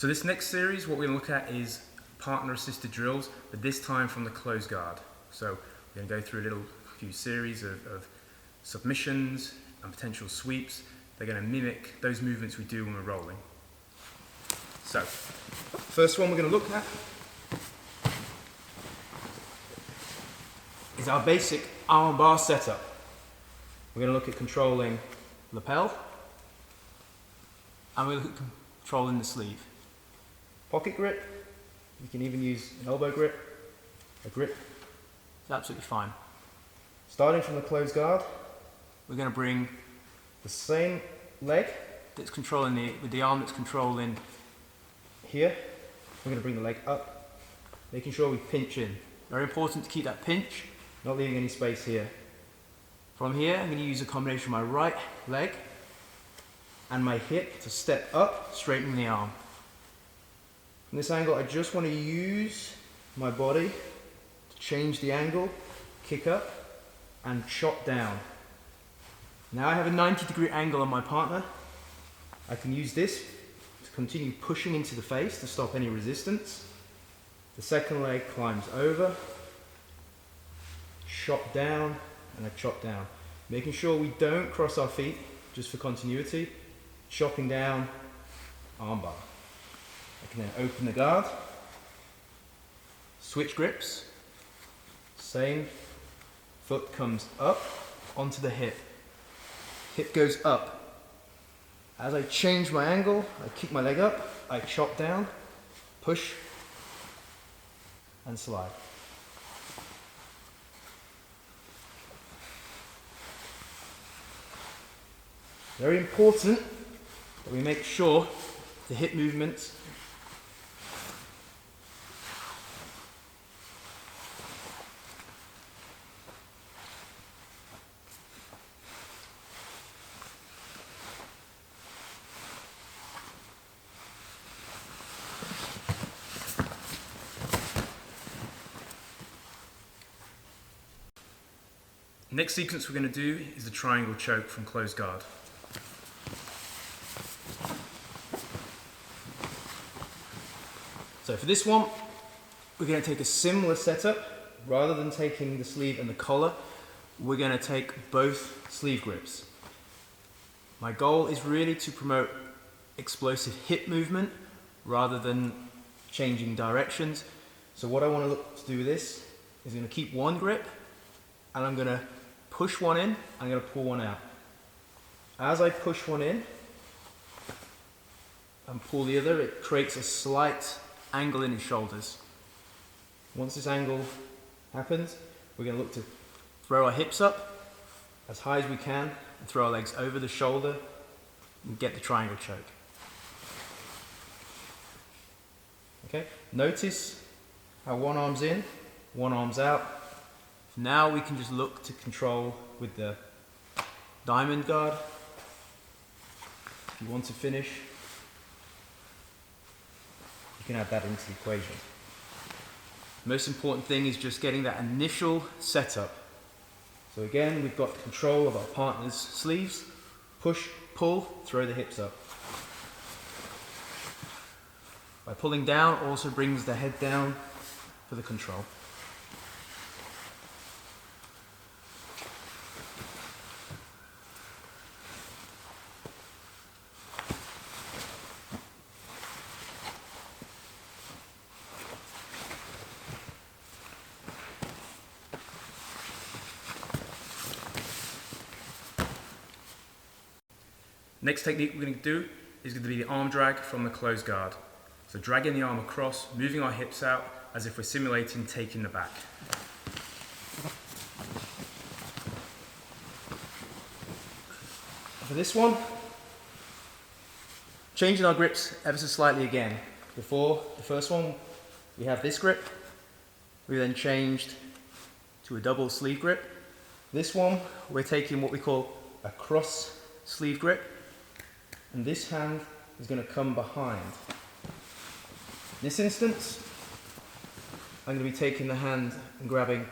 So this next series, what we're going to look at is partner-assisted drills, but this time from the closed guard. So we're going to go through a few series of submissions and potential sweeps. They're going to mimic those movements we do when we're rolling. So, first one we're going to look at is our basic arm bar setup. We're going to look at controlling lapel, and we're going to look at controlling the sleeve. Pocket grip, you can even use an elbow grip, a grip, it's absolutely fine. Starting from the closed guard, we're going to bring the same leg that's controlling with the arm that's controlling here. We're going to bring the leg up, making sure we pinch in. Very important to keep that pinch, not leaving any space here. From here, I'm going to use a combination of my right leg and my hip to step up, straightening the arm. From this angle, I just want to use my body to change the angle, kick up, and chop down. Now I have a 90-degree angle on my partner. I can use this to continue pushing into the face to stop any resistance. The second leg climbs over, chop down, and I chop down. Making sure we don't cross our feet, just for continuity. Chopping down, armbar. I can then open the guard, switch grips, same, foot comes up onto the hip. Hip goes up. As I change my angle, I kick my leg up, I chop down, push, and slide. Very important that we make sure the hip movements Next sequence we're going to do is the triangle choke from closed guard. So for this one, we're going to take a similar setup. Rather than taking the sleeve and the collar, we're going to take both sleeve grips. My goal is really to promote explosive hip movement rather than changing directions. So what I want to look to do with this is I'm going to keep one grip and I'm going to push one in, I'm going to pull one out. As I push one in and pull the other, it creates a slight angle in his shoulders. Once this angle happens, we're going to look to throw our hips up as high as we can and throw our legs over the shoulder and get the triangle choke. Okay, notice how one arm's in, one arm's out. Now we can just look to control with the diamond guard. If you want to finish, you can add that into the equation. The most important thing is just getting that initial setup. So again, we've got control of our partner's sleeves. Push, pull, throw the hips up. By pulling down, also brings the head down for the control. Next technique we're going to do is going to be the arm drag from the closed guard. So dragging the arm across, moving our hips out as if we're simulating taking the back. For this one, changing our grips ever so slightly again. Before the first one, we have this grip. We then changed to a double sleeve grip. This one, we're taking what we call a cross sleeve grip. And this hand is going to come behind. In this instance, I'm going to be taking the hand and grabbing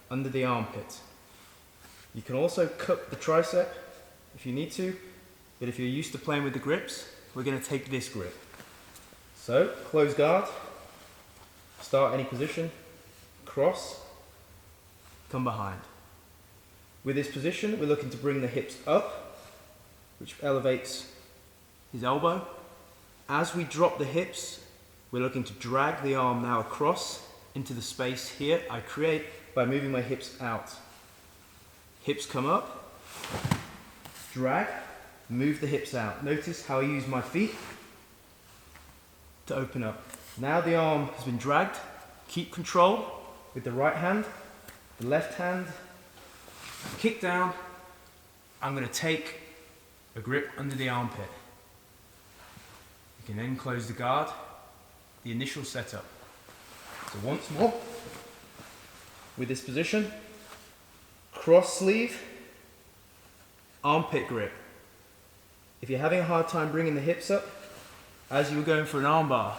under the armpit. You can also cup the tricep if you need to, but if you're used to playing with the grips, we're going to take this grip. So, close guard, start any position, cross, come behind. With this position, we're looking to bring the hips up, which elevates his elbow. As we drop the hips, we're looking to drag the arm now across into the space here I create by moving my hips out. Hips come up, drag, move the hips out. Notice how I use my feet to open up. Now the arm has been dragged. Keep control with the right hand, the left hand, kick down. I'm going to take a grip under the armpit. You can then close the guard, the initial setup. So once more, with this position, cross sleeve, armpit grip. If you're having a hard time bringing the hips up, as you were going for an arm bar,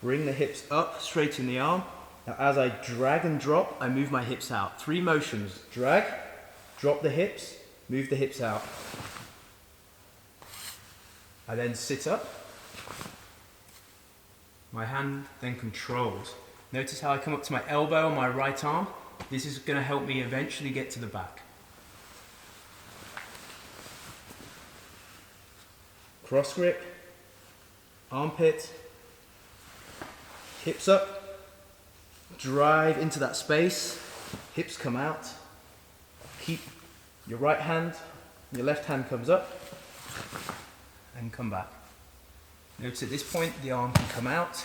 bring the hips up, straighten the arm. Now as I drag and drop, I move my hips out. 3 motions: drag, drop the hips, move the hips out. I then sit up. My hand then controls. Notice how I come up to my elbow on my right arm. This is going to help me eventually get to the back. Cross grip, armpit, hips up, drive into that space, hips come out. Keep your right hand, your left hand comes up, and come back. Notice at this point the arm can come out.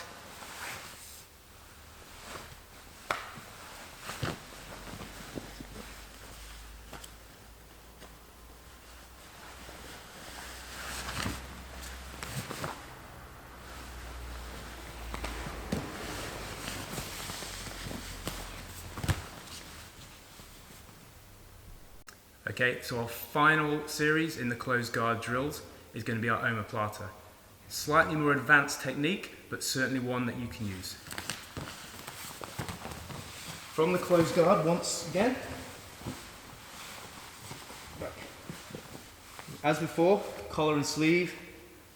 Okay, so our final series in the closed guard drills is going to be our omoplata. Slightly more advanced technique, but certainly one that you can use. From the closed guard, once again. As before, collar and sleeve,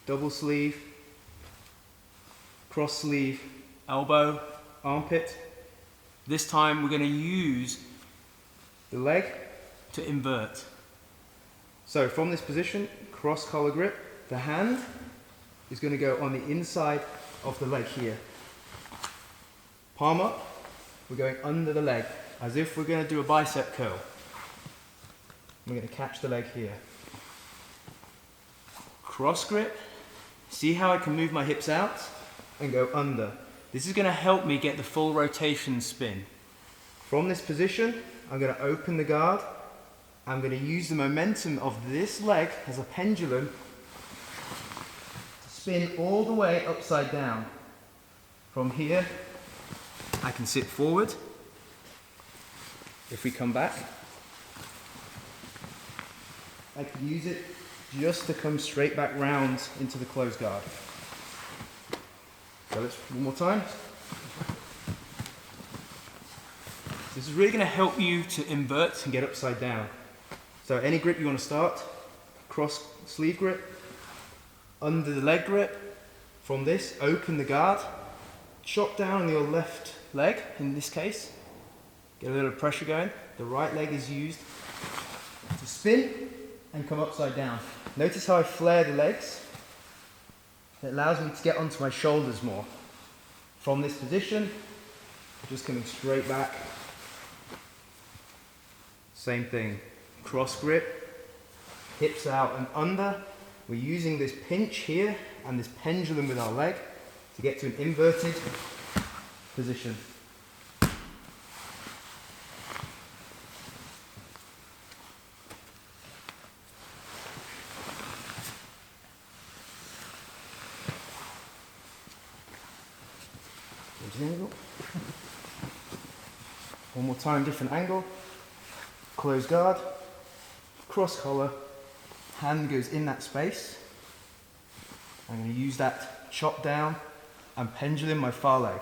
double sleeve, cross sleeve, elbow, armpit. This time we're going to use the leg to invert. So from this position, cross collar grip, the hand is going to go on the inside of the leg here. Palm up, we're going under the leg, as if we're going to do a bicep curl. We're going to catch the leg here. Cross grip, see how I can move my hips out and go under. This is going to help me get the full rotation spin. From this position, I'm going to open the guard. I'm going to use the momentum of this leg as a pendulum to spin all the way upside down. From here, I can sit forward. If we come back, I can use it just to come straight back round into the closed guard. So let's one more time. This is really going to help you to invert and get upside down. So any grip you want to start, cross sleeve grip, under the leg grip. From this, open the guard, chop down on your left leg in this case, get a little pressure going. The right leg is used to spin and come upside down. Notice how I flare the legs. It allows me to get onto my shoulders more. From this position, just coming straight back. Same thing. Cross grip, hips out and under. We're using this pinch here and this pendulum with our leg to get to an inverted position. One more time, different angle. Close guard. Cross collar, hand goes in that space. I'm going to use that chop down and pendulum my far leg.